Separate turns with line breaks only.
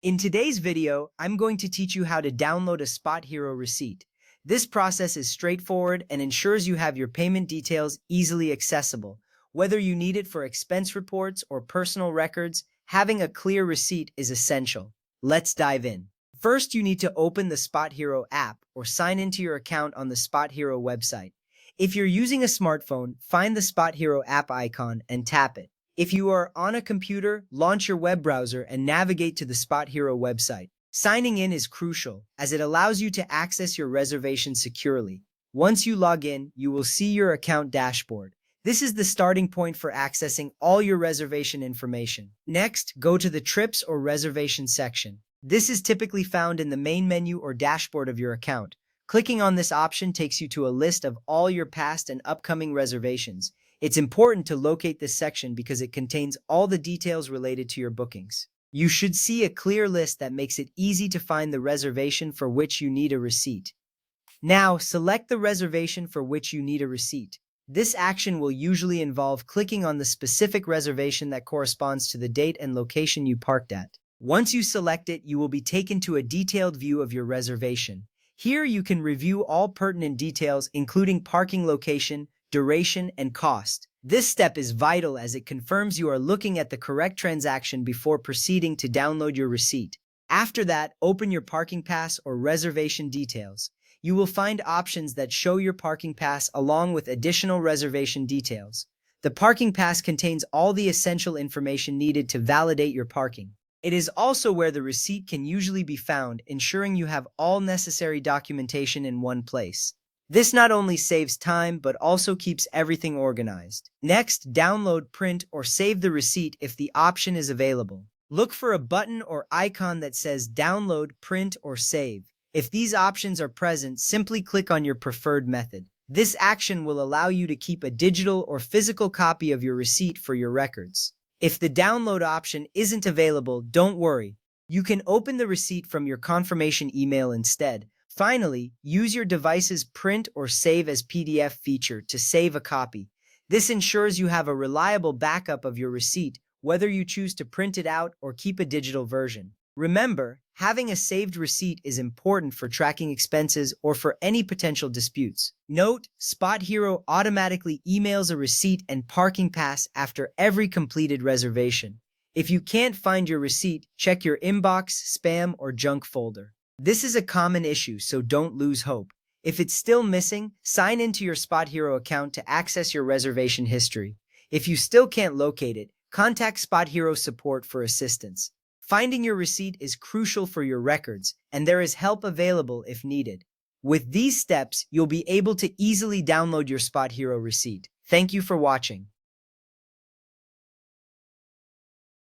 In today's video, I'm going to teach you how to download a SpotHero receipt. This process is straightforward and ensures you have your payment details easily accessible. Whether you need it for expense reports or personal records, having a clear receipt is essential. Let's dive in. First, you need to open the SpotHero app or sign into your account on the SpotHero website. If you're using a smartphone, find the SpotHero app icon and tap it. If you are on a computer, launch your web browser and navigate to the SpotHero website. Signing in is crucial, as it allows you to access your reservation securely. Once you log in, you will see your account dashboard. This is the starting point for accessing all your reservation information. Next, go to the Trips or Reservation section. This is typically found in the main menu or dashboard of your account. Clicking on this option takes you to a list of all your past and upcoming reservations. It's important to locate this section because it contains all the details related to your bookings. You should see a clear list that makes it easy to find the reservation for which you need a receipt. Now, select the reservation for which you need a receipt. This action will usually involve clicking on the specific reservation that corresponds to the date and location you parked at. Once you select it, you will be taken to a detailed view of your reservation. Here you can review all pertinent details, including parking location, duration, and cost. This step is vital as it confirms you are looking at the correct transaction before proceeding to download your receipt. After that, open your parking pass or reservation details. You will find options that show your parking pass along with additional reservation details. The parking pass contains all the essential information needed to validate your parking. It is also where the receipt can usually be found, ensuring you have all necessary documentation in one place. This not only saves time, but also keeps everything organized. Next, download, print, or save the receipt if the option is available. Look for a button or icon that says download, print, or save. If these options are present, simply click on your preferred method. This action will allow you to keep a digital or physical copy of your receipt for your records. If the download option isn't available, don't worry. You can open the receipt from your confirmation email instead. Finally, use your device's print or save as PDF feature to save a copy. This ensures you have a reliable backup of your receipt, whether you choose to print it out or keep a digital version. Remember, having a saved receipt is important for tracking expenses or for any potential disputes. Note, SpotHero automatically emails a receipt and parking pass after every completed reservation. If you can't find your receipt, check your inbox, spam, or junk folder. This is a common issue, so don't lose hope. If it's still missing, sign into your SpotHero account to access your reservation history. If you still can't locate it, contact SpotHero support for assistance. Finding your receipt is crucial for your records, and there is help available if needed. With these steps, you'll be able to easily download your SpotHero receipt. Thank you for watching.